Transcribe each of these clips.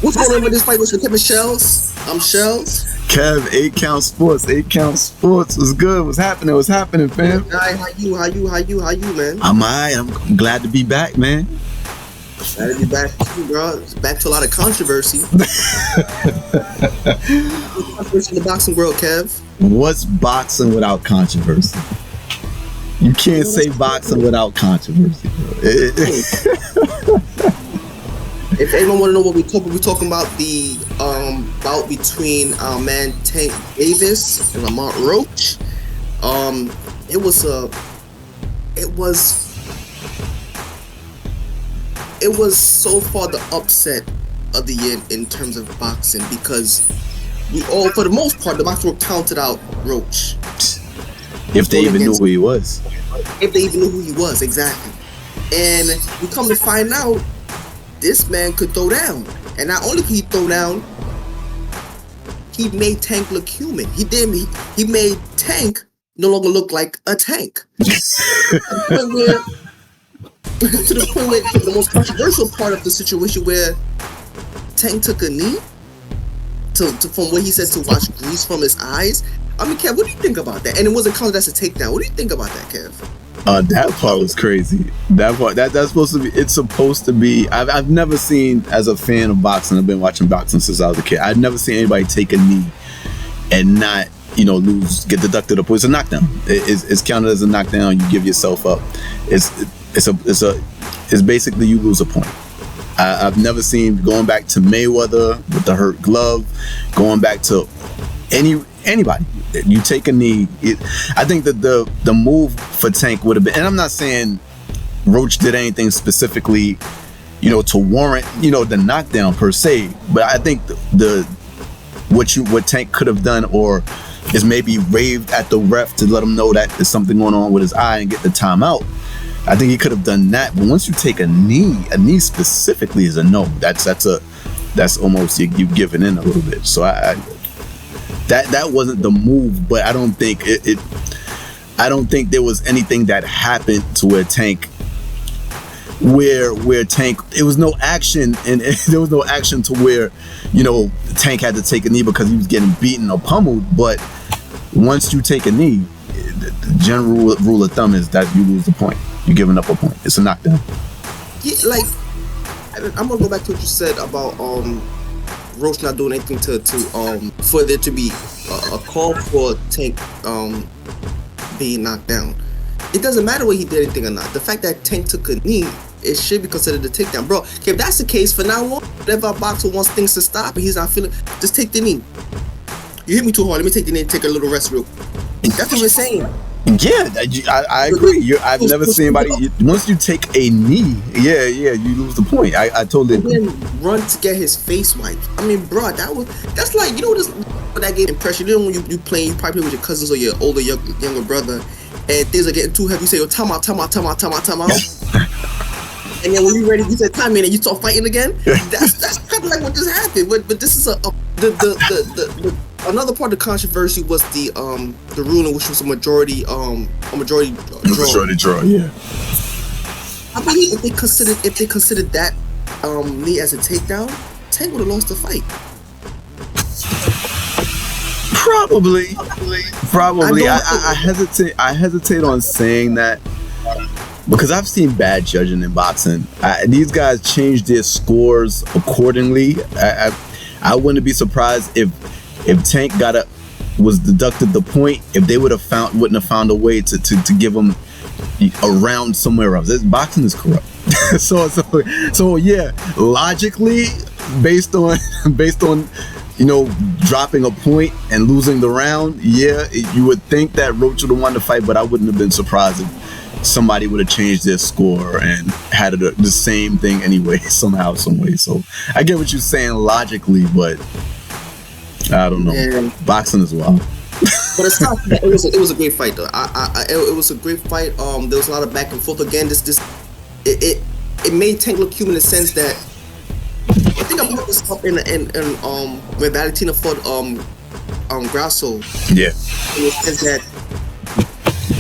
What's going on with this fight? What's with Shells? I'm Shells. Kev, 8 Count Sports. 8 Count Sports. What's good? What's happening? What's happening, fam? Hi, how you, man? I'm alright. I'm glad to be back, man. Glad to be back too, bro. It's back to a lot of controversy. Controversy in the boxing world, Kev. What's boxing without controversy? You can't say boxing without controversy, bro. If anyone want to know what we're talking about the bout between our man Tank Davis and Lamont Roach. It was so far the upset of the year in terms of boxing, because we all, for the most part, the boxing world counted out Roach. If they even knew who he was. If they even knew who he was, exactly. And we come to find out this man could throw down. And not only could he throw down, he made Tank look human. He made Tank no longer look like a tank. To the point where the most controversial part of the situation where Tank took a knee from what he said to wash grease from his eyes. I mean, Kev, what do you think about that? And it wasn't counted as a takedown. What do you think about that, Kev? That part was crazy. That part, that's supposed to be. It's supposed to be. I've never seen, as a fan of boxing, I've been watching boxing since I was a kid. I've never seen anybody take a knee and not, lose, get deducted a point. It's a knockdown. It's counted as a knockdown. You give yourself up. It's basically you lose a point. I've never seen, going back to Mayweather with the hurt glove, going back to anybody. You take a knee. I think that the move for Tank would have been, and I'm not saying Roach did anything specifically, to warrant, the knockdown per se, but I think what Tank could have done, or is maybe raved at the ref to let him know that there's something going on with his eye and get the timeout. I think he could have done that. But once you take a knee specifically is a no. That's almost you giving in a little bit. So that wasn't the move, but I don't think I don't think there was anything that happened to where Tank it was no action, and there was no action to where Tank had to take a knee because he was getting beaten or pummeled. But once you take a knee, the general rule of thumb is that you lose the point. You're giving up a point. It's a knockdown. Yeah, like, I'm gonna go back to what you said about Roach not doing anything to for there to be a call for Tank being knocked down. It doesn't matter whether he did anything or not. The fact that Tank took a knee, it should be considered a takedown, bro. Okay, if that's the case, for now on, whenever a boxer wants things to stop and he's not feeling, just take the knee. You hit me too hard. Let me take the knee and take a little rest real. That's what we're saying. Yeah, I agree. I've never seen anybody. Once you take a knee, you lose the point. I totally agree. And then run to get his face wiped. I mean, bro, that's like, that gave impression. When you playing, you probably play with your cousins or your older, younger brother, and things are getting too heavy. You say, "Yo, time out." And then when you're ready, you say, "Time in," and you start fighting again. That's kind of like what just happened. But this is another part of the controversy was the ruling, which was a majority draw. Majority draw, yeah. I believe if they considered that knee as a takedown, Tank would have lost the fight. Probably. I hesitate on saying that because I've seen bad judging in boxing. These guys change their scores accordingly. I wouldn't be surprised if Tank was deducted the point, if they wouldn't have found a way to give him a round somewhere else. Boxing is corrupt. so yeah, logically, based on dropping a point and losing the round, yeah, you would think that Roach would have won the fight, but I wouldn't have been surprised if somebody would have changed their score and had it the same thing anyway, somehow, some way. So I get what you're saying logically, but I don't know. And boxing as well. But it's not. It was a great fight though. It was a great fight. There was a lot of back and forth. Again, it made Tank look human in the sense that I think I brought this up in when Valentina fought Grasso. Yeah. In the sense that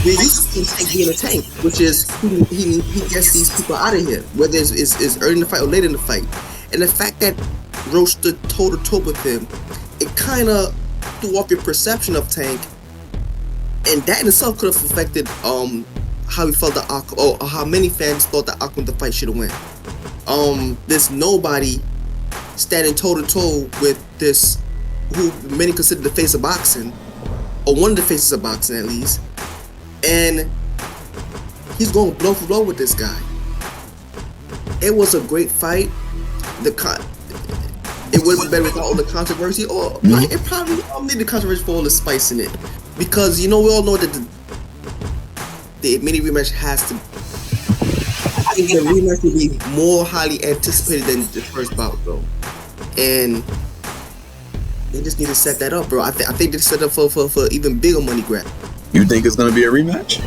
we're used to Tank being a tank, which is he gets these people out of here, whether it's early in the fight or late in the fight. And the fact that Roach stood toe to toe with him, it kind of threw off your perception of Tank, and that in itself could have affected how he felt that or how many fans thought that Aquaman the fight should have went. This nobody standing toe to toe with this who many consider the face of boxing, or one of the faces of boxing at least, and he's going blow for blow with this guy. It was a great fight. It would have been better without all the controversy, or it probably needed controversy for all the spice in it, because we all know that the mini rematch has to. I think the rematch will be more highly anticipated than the first bout, bro, and they just need to set that up, bro. I think they set up for even bigger money grab. You think it's gonna be a rematch?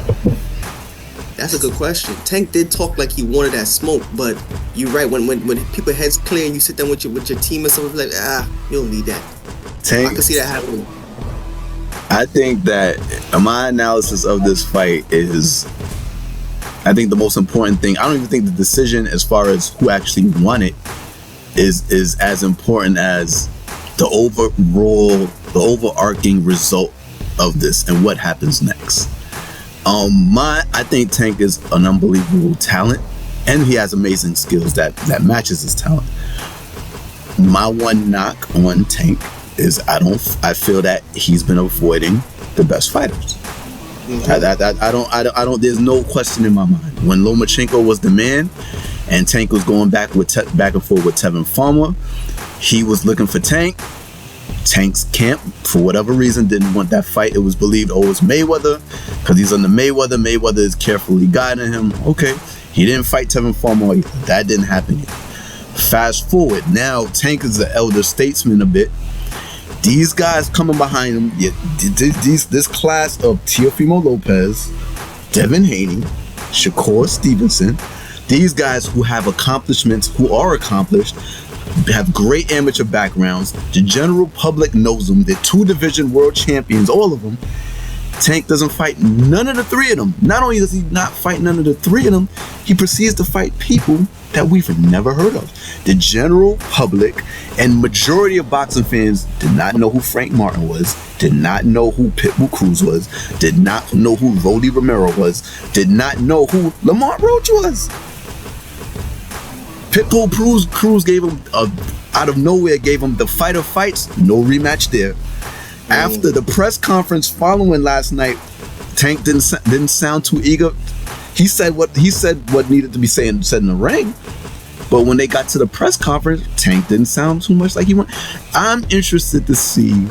That's a good question. Tank did talk like he wanted that smoke, but you're right. When people heads clear and you sit down with your team and stuff, like you don't need that. Tank, I can see that happening. I think that my analysis of this fight is, I think the most important thing. I don't even think the decision as far as who actually won it is as important as the overarching result of this and what happens next. I think Tank is an unbelievable talent, and he has amazing skills that matches his talent. My one knock on Tank is I feel that he's been avoiding the best fighters. I don't. There's no question in my mind. When Lomachenko was the man, and Tank was going back and forth with Tevin Farmer, he was looking for Tank. Tank's camp, for whatever reason, didn't want that fight. It was believed, it was Mayweather, because he's under Mayweather. Mayweather is carefully guiding him. Okay, he didn't fight Tevin Farmer either. That didn't happen yet. Fast forward, now Tank is the elder statesman a bit. These guys coming behind him, this class of Teofimo Lopez, Devin Haney, Shakur Stevenson, these guys who have accomplishments, who are accomplished, have great amateur backgrounds. The general public knows them. They're 2-division world champions, all of them. Tank doesn't fight none of the three of them. Not only does he not fight none of the three of them, he proceeds to fight people that we've never heard of. The general public and majority of boxing fans did not know who Frank Martin was, did not know who Pitbull Cruz was, did not know who Rolly Romero was, did not know who Lamont Roach was. Pitbull Cruz gave him, out of nowhere, gave him the fight of fights, no rematch there. After the press conference following last night, Tank didn't sound too eager. He said what needed to be said in the ring. But when they got to the press conference, Tank didn't sound too much like he wanted. I'm interested to see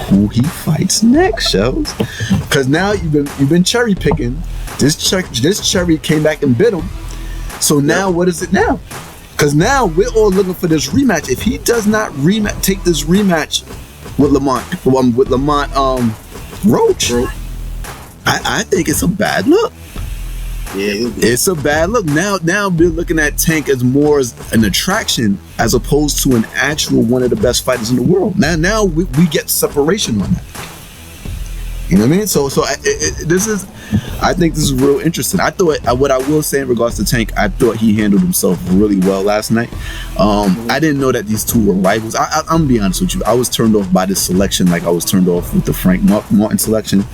who he fights next, Shells. Because now you've been cherry picking. This cherry came back and bit him. So now what is it now? Because now we're all looking for this rematch. If he does not take this rematch with Lamont Roach, I think it's a bad look. Yeah, it's a bad look. Now we're looking at Tank as more as an attraction as opposed to an actual one of the best fighters in the world. Now we get separation on that. You know what I mean? So I think this is real interesting. I thought, what I will say in regards to Tank, I thought he handled himself really well last night. I didn't know that these two were rivals. I'm gonna be honest with you. I was turned off by this selection like I was turned off with the Frank Martin selection.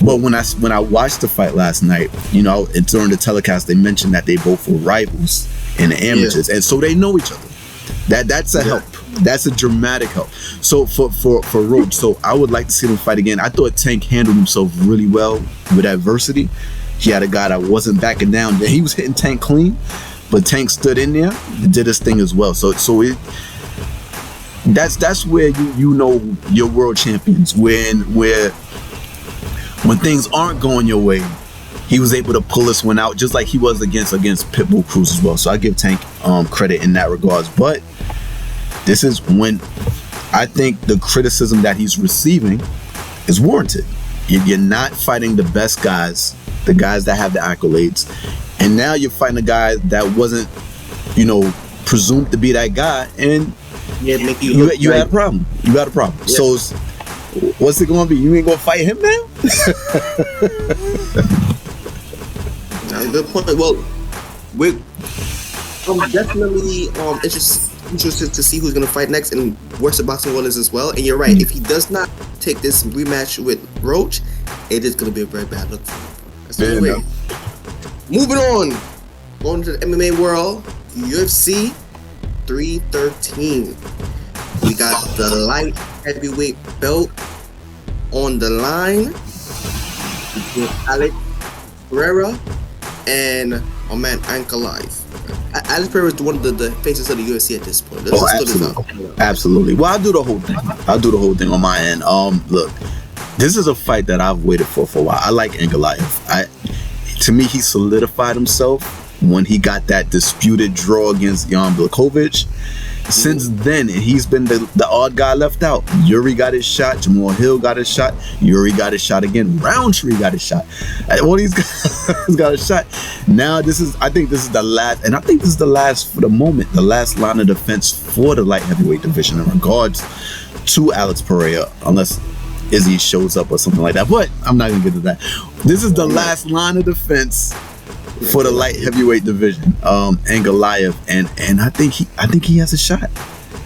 But when I watched the fight last night, and during the telecast, they mentioned that they both were rivals in the amateurs, and so they know each other. That's a help. That's a dramatic help. So for Roach, so I would like to see them fight again. I thought Tank handled himself really well with adversity. He had a guy that wasn't backing down. He was hitting Tank clean, but Tank stood in there and did his thing as well. That's where you know you're world champions, when things aren't going your way. He was able to pull this one out, just like he was against Pitbull Cruz as well. So I give Tank credit in that regards. But this is when I think the criticism that he's receiving is warranted. You're not fighting the best guys, the guys that have the accolades, and now you're fighting a guy that wasn't, presumed to be that guy, and you had a problem. You got a problem. Yeah. So what's it going to be? You ain't going to fight him now? That's a good point. Well, I'm definitely interested to see who's gonna fight next and where's the boxing world is as well. And you're right, if he does not take this rematch with Roach, it is gonna be a very bad look for him. That's the way. Moving on, going to the MMA world, UFC 313. We got the light heavyweight belt on the line with Alex Pereira and my man Ankalaev. Alex Pereira is one of the faces of the UFC at this point. Absolutely. Well, I'll do the whole thing on my end. Look, this is a fight that I've waited for a while. I like Ankalaev. To me, he solidified himself when he got that disputed draw against Jan Blachowicz. Since then, he's been the odd guy left out. Yuri got his shot. Jamal Hill got his shot. Yuri got his shot again. Roundtree got his shot. All these guys got a shot. Now I think this is the last, and I think this is the last for the moment, the last line of defense for the light heavyweight division in regards to Alex Pereira, unless Izzy shows up or something like that. But I'm not gonna get to that. This is the last line of defense for the light heavyweight division, Ankalaev, and I think he has a shot.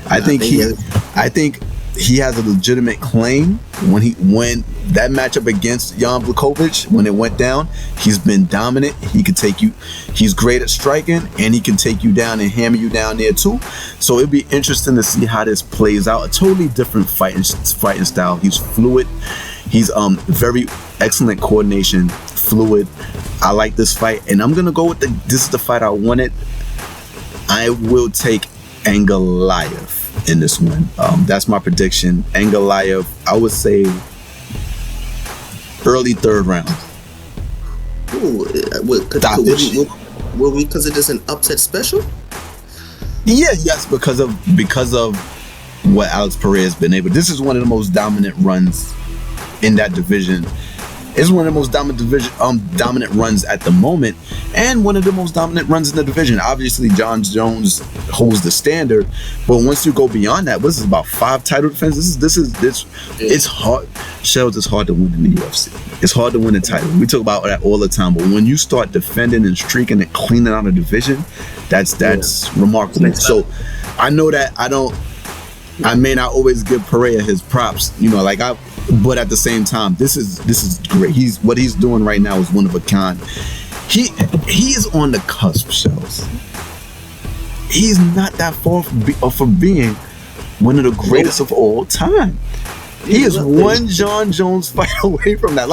I think he has a legitimate claim when that matchup against Jan Blachowicz, when it went down. He's been dominant. He could take you. He's great at striking, and he can take you down and hammer you down there too. So it'd be interesting to see how this plays out. A totally different fighting style. He's fluid. He's very excellent coordination, fluid. I like this fight, and I'm gonna go with this is the fight I wanted. I will take Ankalaev in this one. That's my prediction. Ankalaev, I would say early third round. Ooh, will we consider this an upset special? Yeah, yes, because of what Alex Pereira has been able. This is one of the most dominant runs in that division. It's one of the most dominant runs at the moment, and one of the most dominant runs in the division. Obviously, John Jones holds the standard, but once you go beyond that, this is about 5 title defenses. It's hard. Shells, it's hard to win in the UFC. It's hard to win a title. We talk about that all the time, but when you start defending and streaking and cleaning out a division, that's remarkable. So I know that I may not always give Pereira his props, but at the same time, this is great. What he's doing right now is one of a kind. He is on the cusp, Shells. He's not that far from being one of the greatest of all time. He is one John Jones fight away from that.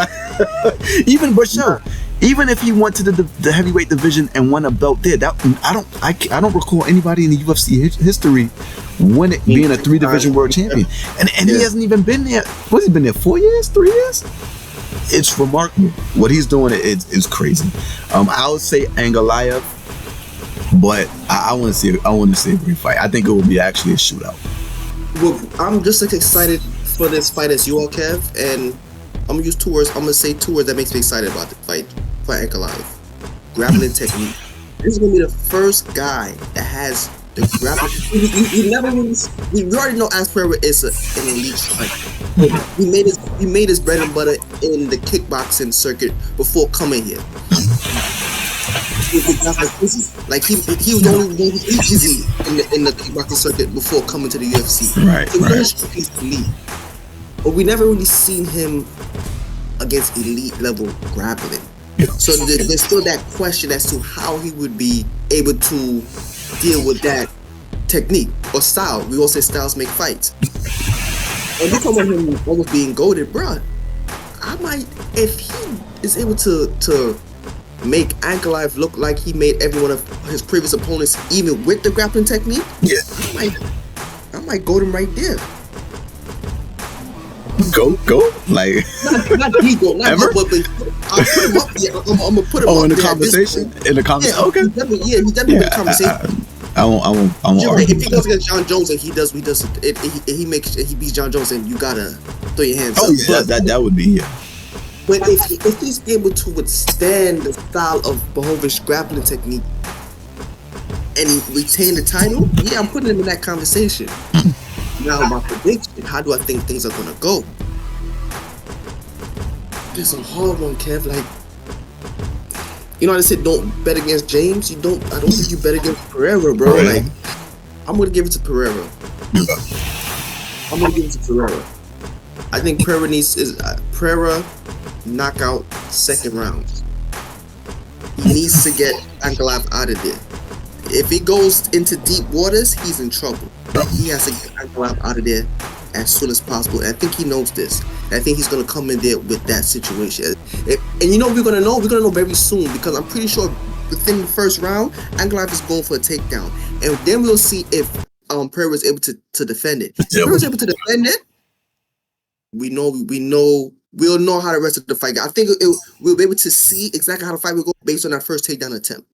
Even if he went to the heavyweight division and won a belt there, I don't recall anybody in the UFC history being a 3-division world champion, and he hasn't even been there. What's he been there? 4 years? 3 years? It's remarkable what he's doing. Is crazy. I would say Ankalaev, but I want to see a great fight. I think it will be actually a shootout. Well, I'm just as excited for this fight as you all, Kev, and I'm gonna use 2 words. I'm gonna say 2 words that makes me excited about the fight for Ankalaev. Grappling technique. This is gonna be the first guy that has the grappling. We already know Alex Pereira is an elite striker. He made his bread and butter in the kickboxing circuit before coming here. Like he was only one easy in the kickboxing circuit before coming to the UFC. Right. So he's elite. But we never really seen him against elite level grappling. So there's still that question as to how he would be able to deal with that technique or style. We all say styles make fights. And we talk about him almost being goated, bruh. If he is able to make Ankalaev look like he made every one of his previous opponents, even with the grappling technique, I might goat him right there. Go like not ego, not ever. But I'll put him up. Yeah, I'm gonna put him up in the conversation. In the conversation, yeah, okay. He's definitely in the conversation. I won't argue. If he goes against John Jones and he beats John Jones, and you gotta throw your hands up. Yeah, that would be But if he's able to withstand the style of Blachowicz grappling technique and he retain the title, yeah, I'm putting him in that conversation. Now my prediction, how do I think things are gonna go? It's a hard one, Kev. Like, you know how they said don't bet against James? I don't think you bet against Pereira, bro. Really? Like, I'm gonna give it to Pereira. I'm gonna give it to Pereira. I think Pereira Pereira knockout second round. He needs to get Ankalaev out of there. If it goes into deep waters, he's in trouble. He has to get Ankalaev out of there as soon as possible. And I think he knows this. And I think he's gonna come in there with that situation. And you know we're gonna know? We're gonna know very soon because I'm pretty sure within the first round, Ankalaev is going for a takedown. And then we'll see if Pereira was able to defend it. If Pereira was able to defend it, we'll know how the rest of the fight goes. I think we'll be able to see exactly how the fight will go based on that first takedown attempt.